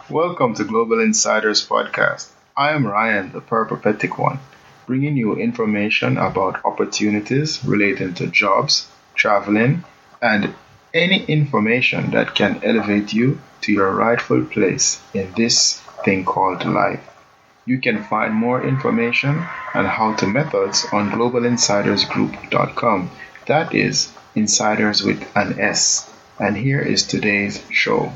Welcome to Global Insiders Podcast. I am Ryan, the peripatetic one, bringing you information about opportunities relating to jobs, traveling, and any information that can elevate you to your rightful place in this thing called life. You can find more information and how-to methods on globalinsidersgroup.com. That is insiders with an S. And here is today's show.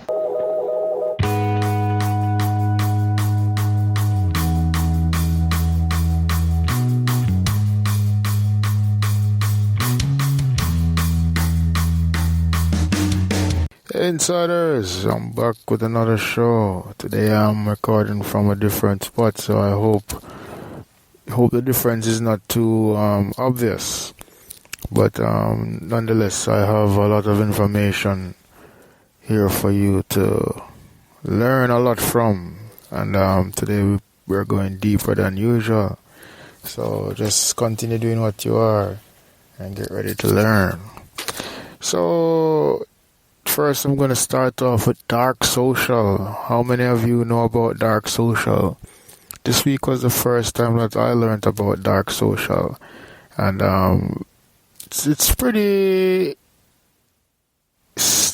Hey Insiders, I'm back with another show. Today I'm recording from a different spot, so I hope the difference is not too obvious. But nonetheless, I have a lot of information here for you to learn a lot from. And today we're going deeper than usual. So just continue doing what you are and get ready to learn. So first, I'm going to start off with dark social. How many of you know about dark social? This week was the first time that I learned about dark social. And it's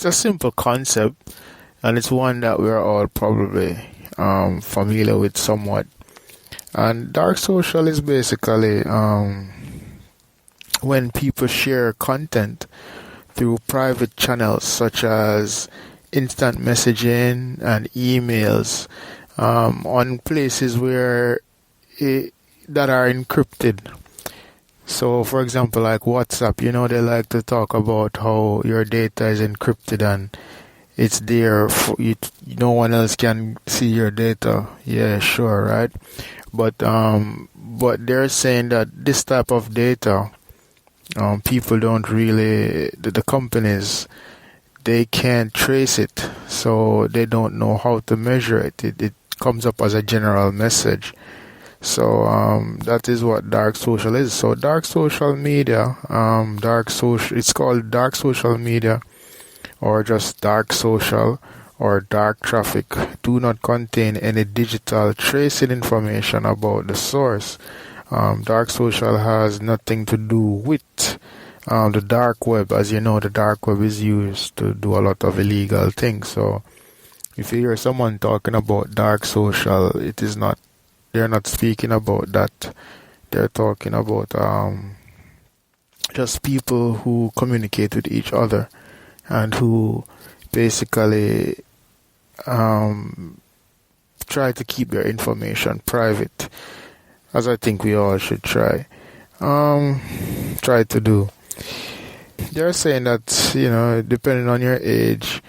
a simple concept. And it's one that we're all probably familiar with somewhat. And dark social is basically when people share content through private channels such as instant messaging and emails on places that are encrypted. So, for example, like WhatsApp, they like to talk about how your data is encrypted and it's there for you. No one else can see your data. Yeah, sure, right? But they're saying that this type of data, people don't really, the companies, they can't trace it, so they don't know how to measure it. It comes up as a general message. So that is what dark social is. So dark social media, it's called dark social media, or just dark social, or dark traffic, do not contain any digital tracing information about the source. Dark social has nothing to do with the dark web. As you know, the dark web is used to do a lot of illegal things. So if you hear someone talking about dark social, they're not speaking about that. They're talking about just people who communicate with each other and who basically try to keep their information private, as I think we all should try to do. They're saying that, depending on your age,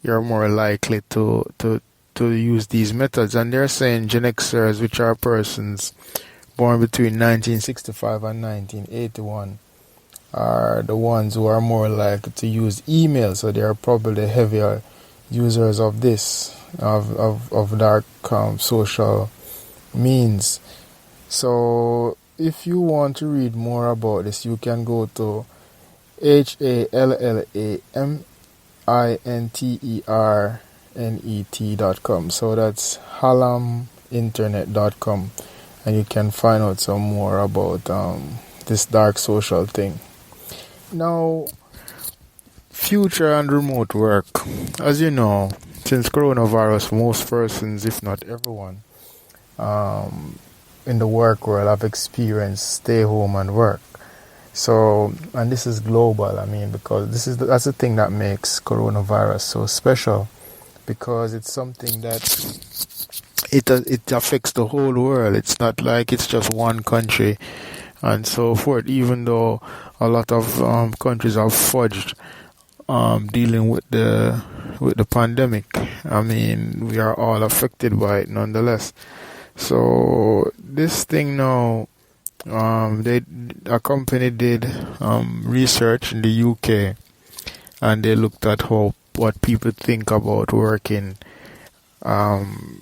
you're more likely to use these methods. And they're saying Gen Xers, which are persons born between 1965 and 1981, are the ones who are more likely to use email. So they are probably the heavier users of this, of dark social means. So if you want to read more about this, you can go to HALLAMINTERNET.com. So that's halaminternet.com, and you can find out some more about this dark social thing. Now, future and remote work. As you know, since coronavirus, most persons, if not everyone, in the work world have experienced stay home and work. So, and this is global, because that's the thing that makes coronavirus so special, because it's something that it affects the whole world. It's not like it's just one country and so forth, even though a lot of countries have fudged dealing with the pandemic. We are all affected by it nonetheless. So this thing now, a company did research in the UK, and they looked at what people think about working from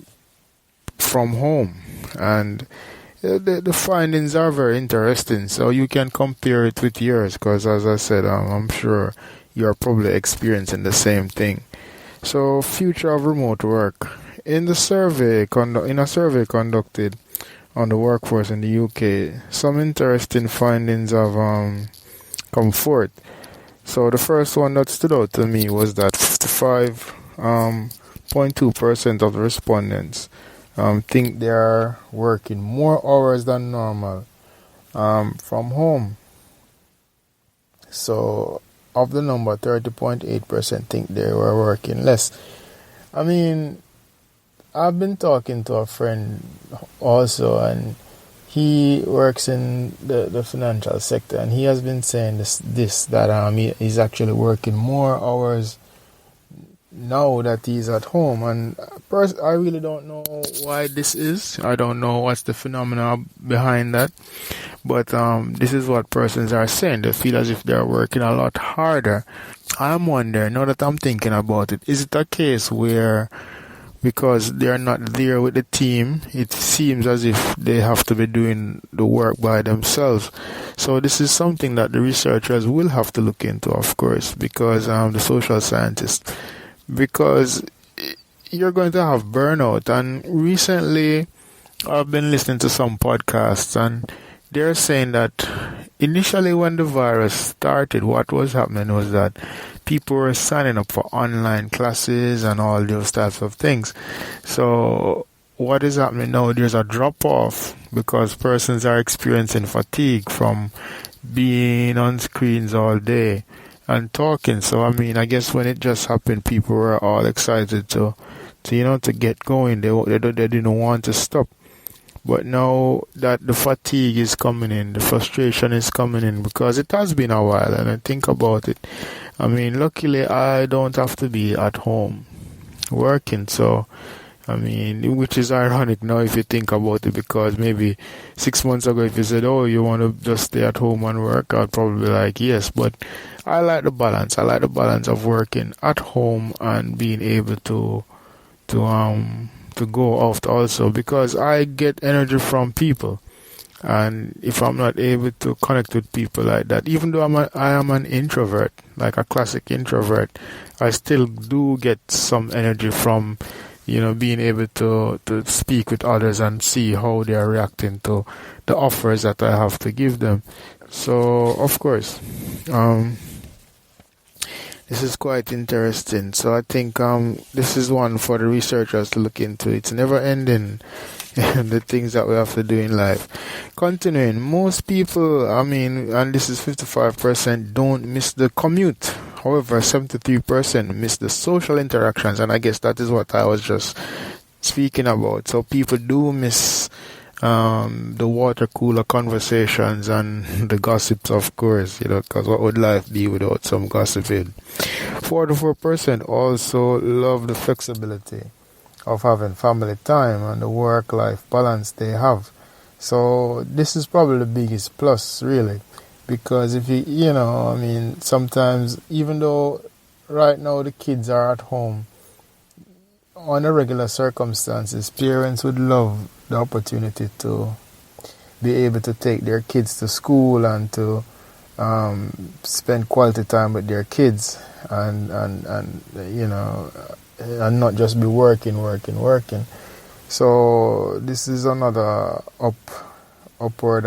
home, and the findings are very interesting. So you can compare it with yours, because as I said, I'm sure you're probably experiencing the same thing. So future of remote work. In a survey conducted on the workforce in the UK, some interesting findings have come forth. So the first one that stood out to me was that 55.2% of the respondents think they are working more hours than normal from home. So of the number, 30.8% think they were working less. I mean, I've been talking to a friend also, and he works in the financial sector, and he has been saying that he's actually working more hours now that he's at home. And I really don't know why this is. I don't know what's the phenomena behind that. But this is what persons are saying. They feel as if they're working a lot harder. I'm wondering, now that I'm thinking about it, is it a case where because they're not there with the team, it seems as if they have to be doing the work by themselves? So this is something that the researchers will have to look into, of course, because the social scientists, because you're going to have burnout. And recently I've been listening to some podcasts, and they're saying that initially when the virus started, what was happening was that people were signing up for online classes and all those types of things. So what is happening now, there's a drop-off because persons are experiencing fatigue from being on screens all day and talking. So, I mean, I guess when it just happened, people were all excited to get going. They didn't want to stop. But now that the fatigue is coming in, the frustration is coming in, because it has been a while, and I think about it. I mean, luckily I don't have to be at home working, so, I mean, which is ironic now if you think about it, because maybe 6 months ago if you said, oh, you want to just stay at home and work, I'd probably be like, yes, but I like the balance. I like the balance of working at home and being able to go out also, because I get energy from people, and if I'm not able to connect with people like that, even though I am an introvert, like a classic introvert, I still do get some energy from being able to speak with others and see how they are reacting to the offers that I have to give them. So of course this is quite interesting. So I think this is one for the researchers to look into. It's never ending, the things that we have to do in life. Continuing, most people, I mean, and this is 55%, don't miss the commute. However, 73% miss the social interactions, and I guess that is what I was just speaking about. So people do miss the water cooler conversations and the gossips, of course, because what would life be without some gossiping? 44% also love the flexibility of having family time and the work-life balance they have. So this is probably the biggest plus, really, because if I mean, sometimes, even though right now the kids are at home, on a regular circumstances, parents would love the opportunity to be able to take their kids to school and to spend quality time with their kids, and not just be working. So this is another upward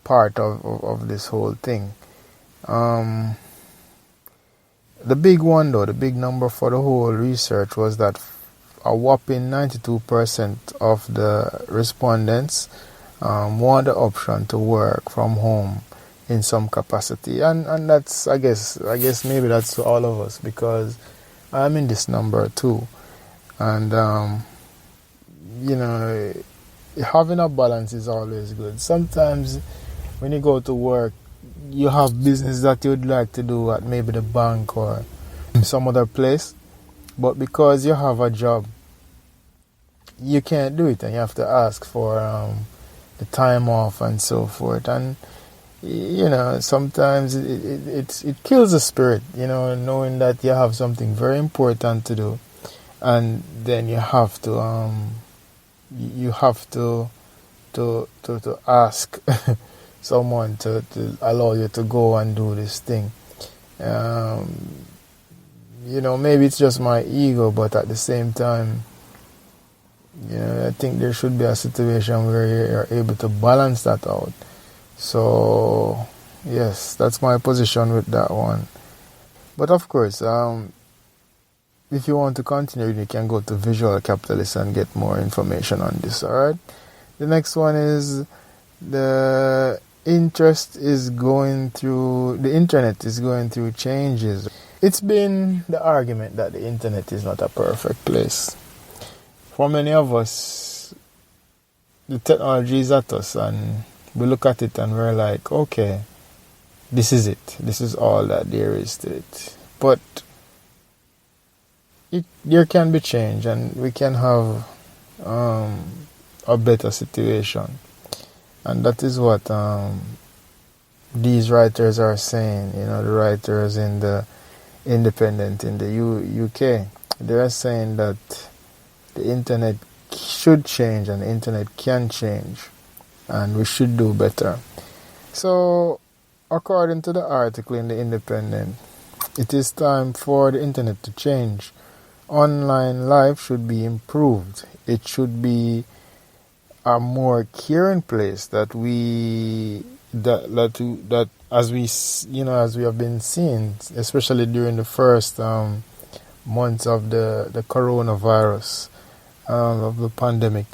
part of this whole thing. The big one, though, the big number for the whole research was that a whopping 92% of the respondents want the option to work from home in some capacity, and that's I guess maybe that's all of us, because I'm in this number too, and having a balance is always good. Sometimes when you go to work, you have business that you would like to do at maybe the bank or some other place, but because you have a job, you can't do it, and you have to ask for the time off and so forth. And sometimes it kills the spirit, knowing that you have something very important to do, and then you have to ask someone to allow you to go and do this thing. maybe it's just my ego, but at the same time, I think there should be a situation where you're able to balance that out. So, yes, that's my position with that one. But of course, if you want to continue, you can go to Visual Capitalist and get more information on this, alright? The next one is the internet is going through changes. It's been the argument that the internet is not a perfect place. For many of us, the technology is at us and we look at it and we're like, okay, this is it. This is all that there is to it. But there can be change and we can have a better situation. And that is what these writers are saying, the writers in the Independent in the UK. They are saying that the internet should change and the internet can change and we should do better. So, according to the article in the Independent, it is time for the internet to change. Online life should be improved. It should be a more caring place that as we have been seeing, especially during the first months of the coronavirus, of the pandemic,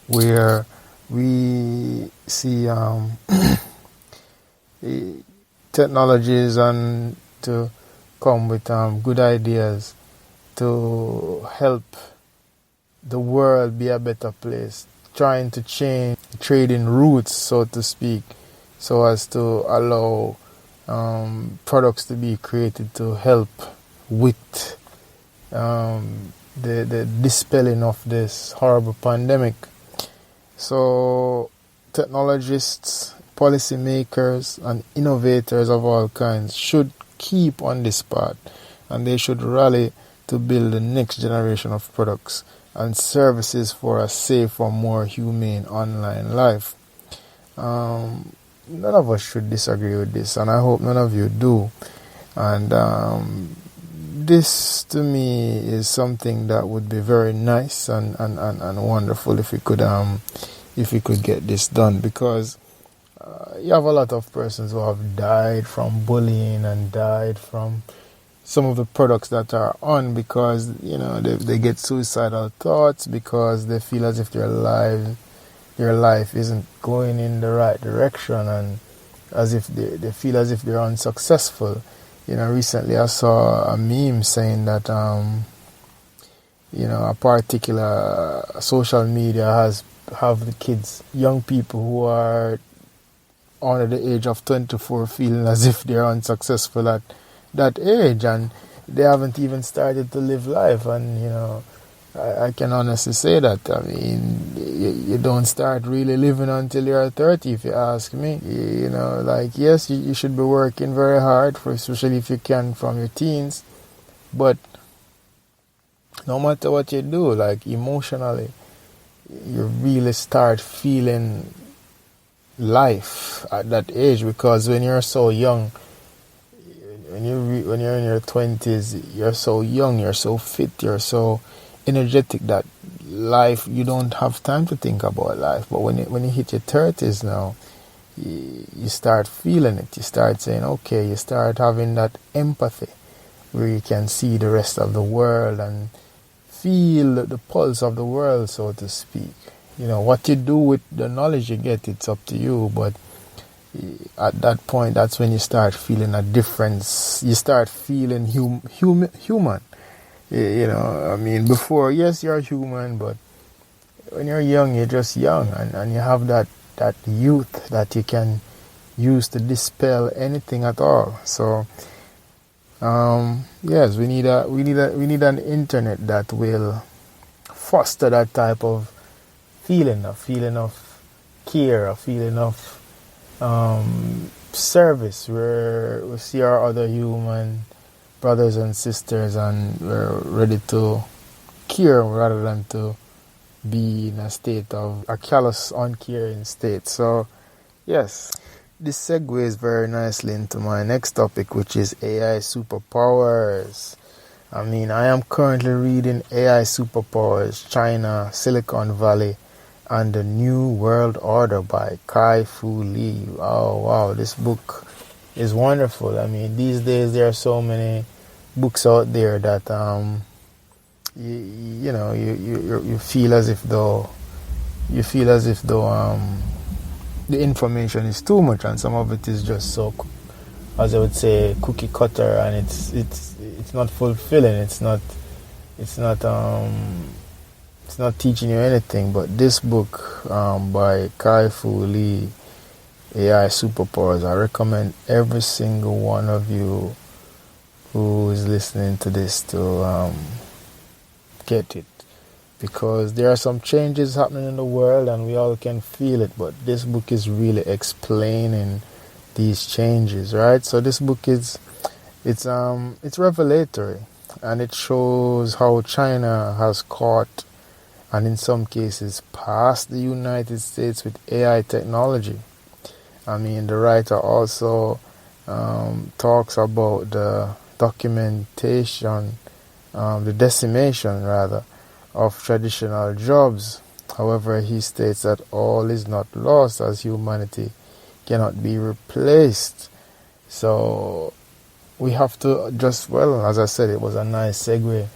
where we see technologies and to come with good ideas to help the world be a better place, trying to change trading routes, so to speak, so as to allow products to be created to help with the dispelling of this horrible pandemic. So technologists, policymakers and innovators of all kinds should keep on this path and they should rally to build the next generation of products and services for a safer, more humane online life. None of us should disagree with this, and I hope none of you do. And this, to me, is something that would be very nice and wonderful if we could get this done, because you have a lot of persons who have died from bullying and died from some of the products that are on because they get suicidal thoughts because they feel as if their life isn't going in the right direction, and as if they feel as if they're unsuccessful. Recently I saw a meme saying that a particular social media have the kids, young people who are under the age of 24 feeling as if they're unsuccessful at that age, and they haven't even started to live life. And I can honestly say that. I mean, you don't start really living until you're 30, if you ask me. Yes, you should be working very hard, especially if you can from your teens, but no matter what you do, like emotionally, you really start feeling life at that age, because when you're so young, when you're in your 20s, you're so young, you're so fit, you're so energetic that life, you don't have time to think about life. But when you hit your 30s now, you start feeling it. You start saying, okay, you start having that empathy where you can see the rest of the world and feel the pulse of the world, so to speak. What you do with the knowledge you get, it's up to you, but at that point, that's when you start feeling a difference. You start feeling human. I mean, before, yes, you're human, but when you're young, you're just young, and you have that youth that you can use to dispel anything at all. So, yes, we need an internet that will foster that type of feeling, a feeling of care, a feeling of service, where we see our other human brothers and sisters and we're ready to care rather than to be in a state of a callous, uncaring state. So, yes, this segues very nicely into my next topic, which is AI superpowers. I mean, I am currently reading AI Superpowers, China, Silicon Valley, and the New World Order by Kai-Fu Lee. Oh, wow, this book is wonderful. I mean, these days there are so many books out there that, you feel as if though, the information is too much, and some of it is just so, as I would say, cookie cutter, and it's not fulfilling. It's not teaching you anything. But this book by Kai-Fu Lee, AI Superpowers, I recommend every single one of you who is listening to this to get it, because there are some changes happening in the world and we all can feel it, but this book is really explaining these changes, right? So this book it's revelatory, and it shows how China has caught, and in some cases passed, the United States with AI technology. I mean, the writer also talks about the documentation, the decimation rather, of traditional jobs. However, he states that all is not lost, as humanity cannot be replaced. So we have to just, well, as I said, it was a nice segue.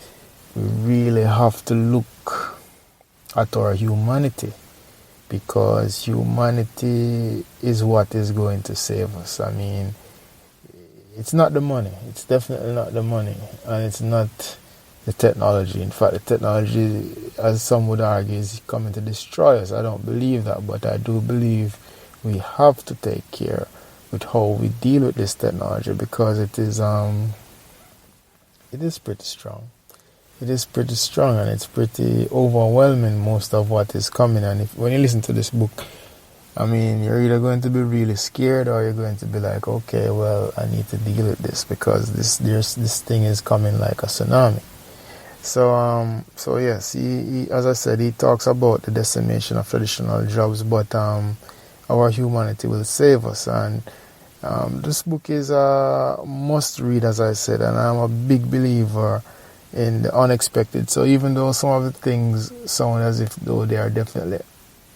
We really have to look at our humanity, because humanity is what is going to save us. I mean, it's not the money. It's definitely not the money, and it's not the technology. In fact, the technology, as some would argue, is coming to destroy us. I don't believe that, but I do believe we have to take care with how we deal with this technology, because it is pretty strong. It is pretty strong, and it's pretty overwhelming, most of what is coming. And when you listen to this book, I mean, you're either going to be really scared, or you're going to be like, okay, well, I need to deal with this, because this thing is coming like a tsunami. So yes, he, as I said, he talks about the decimation of traditional jobs, but our humanity will save us. And this book is a must read, as I said, and I'm a big believer in the unexpected. So even though some of the things sound as if though they are definitely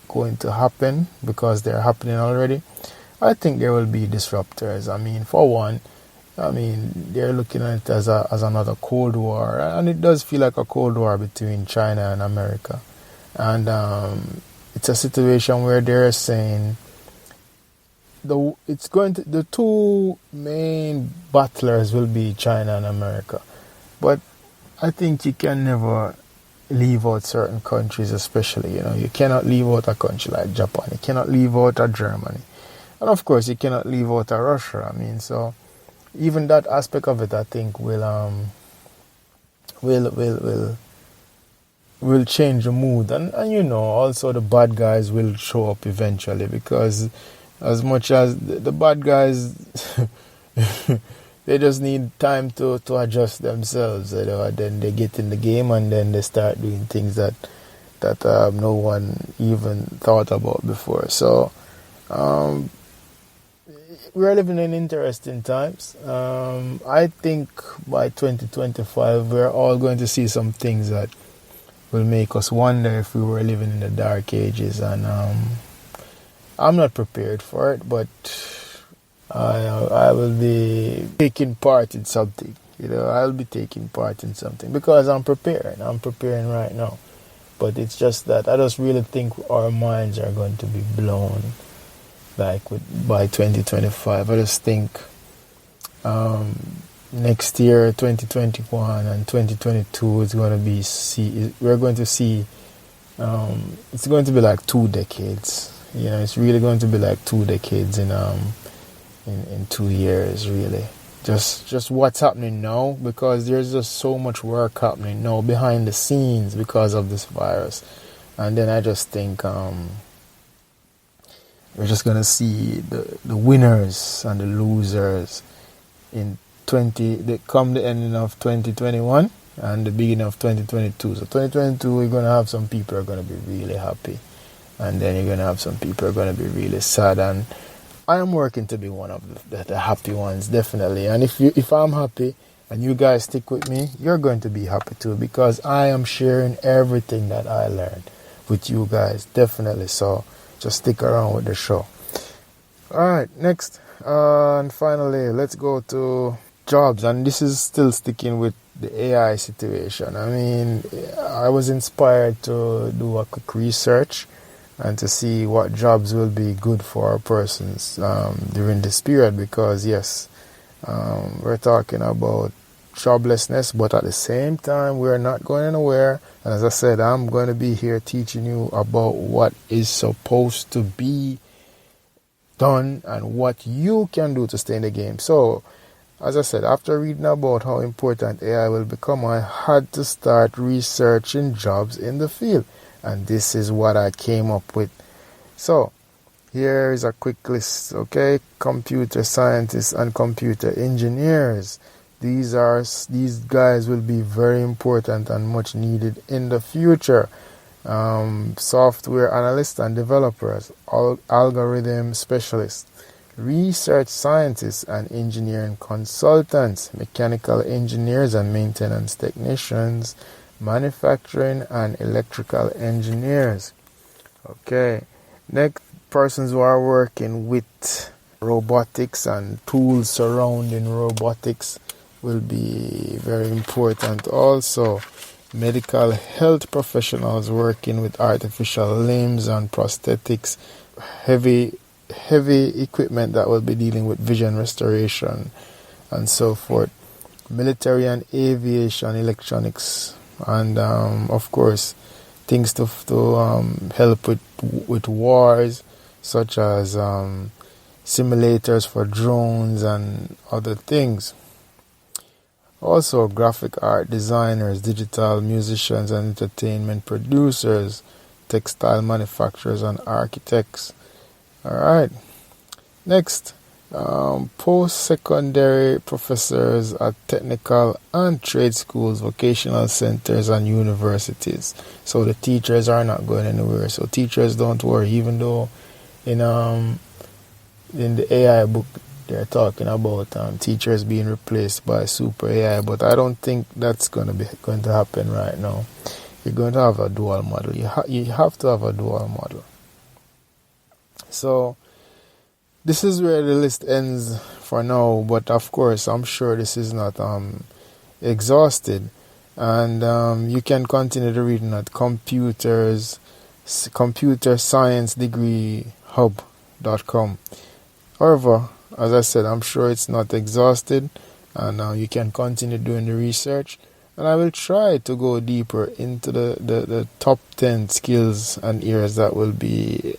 going to happen, because they're happening already, I think there will be disruptors. I mean, for one, they're looking at it as another Cold War, and it does feel like a Cold War between China and America. And it's a situation where they're saying the two main battlers will be China and America. But I think you can never leave out certain countries, especially, you cannot leave out a country like Japan, you cannot leave out a Germany, and of course you cannot leave out a Russia. I mean, so even that aspect of it, I think, will change the mood, and also the bad guys will show up eventually, because as much as the bad guys they just need time to adjust themselves, and then they get in the game, and then they start doing things that no one even thought about before. So we're living in interesting times. I think by 2025 we're all going to see some things that will make us wonder if we were living in the dark ages, and I'm not prepared for it, but I will be taking part in something. I'll be taking part in something, because I'm preparing. I'm preparing right now. But it's just that I just really think our minds are going to be blown, by 2025. I just think next year, 2021 and 2022 is going to be we're going to see. It's going to be like 2 decades. It's really going to be like 2 decades in 2 years, really. Just what's happening now, because there's just so much work happening now behind the scenes because of this virus. And then I just think we're just gonna see the winners and the losers come the ending of 2021 and the beginning of 2022. So 2022, we're gonna have some people are gonna be really happy, and then you're gonna have some people are gonna be really sad. And I am working to be one of the happy ones, definitely. And if I'm happy and you guys stick with me, you're going to be happy too, because I am sharing everything that I learned with you guys, definitely. So just stick around with the show. Alright, next, and finally, let's go to jobs, and this is still sticking with the AI situation. I mean, I was inspired to do a quick research and to see what jobs will be good for our persons during this period, because yes, we're talking about joblessness, but at the same time we're not going anywhere. And as I said, I'm going to be here teaching you about what is supposed to be done and what you can do to stay in the game. So as I said, after reading about how important AI will become, I had to start researching jobs in the field, and this is what I came up with. So here is a quick list, okay? Computer scientists and computer engineers. These guys will be very important and much needed in the future. Software analysts and developers, algorithm specialists, research scientists and engineering consultants, mechanical engineers and maintenance technicians, manufacturing and electrical engineers. Okay, next, persons who are working with robotics and tools surrounding robotics will be very important. Also, medical health professionals working with artificial limbs and prosthetics, heavy equipment that will be dealing with vision restoration and so forth, military and aviation electronics, and of course things to help with wars, such as simulators for drones and other things. Also, graphic art designers, digital musicians and entertainment producers, textile manufacturers and architects. Alright, next, post-secondary professors at technical and trade schools, vocational centers and universities. So the teachers are not going anywhere. So teachers, don't worry, even though in the AI book they're talking about teachers being replaced by super AI, but I don't think that's going to happen right now. You're going to have a dual model. You have to have a dual model. So this is where the list ends for now, but of course I'm sure this is not exhausted, and you can continue the reading at computer science degree hub.com. However, as I said, I'm sure it's not exhausted, and you can continue doing the research, and I will try to go deeper into the top 10 skills and areas that will be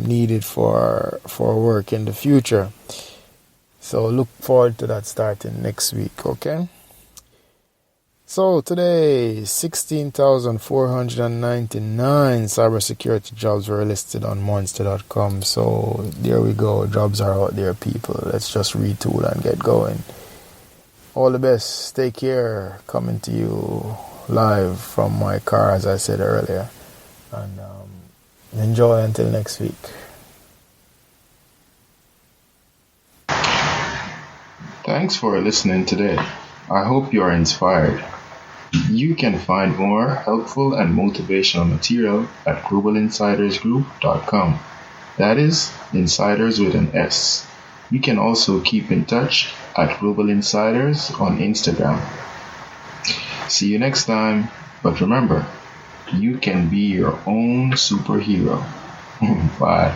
needed for work in the future. So look forward to that starting next week, okay? So today, 16,499 cybersecurity jobs were listed on monster.com. So there we go. Jobs are out there, people. Let's just retool and get going. All the best. Take care. Coming to you live from my car, as I said earlier. And enjoy until next week. Thanks for listening today. I hope you are inspired. You can find more helpful and motivational material at globalinsidersgroup.com. That is, insiders with an S. You can also keep in touch at Global Insiders on Instagram. See you next time, but remember, you can be your own superhero. Bye.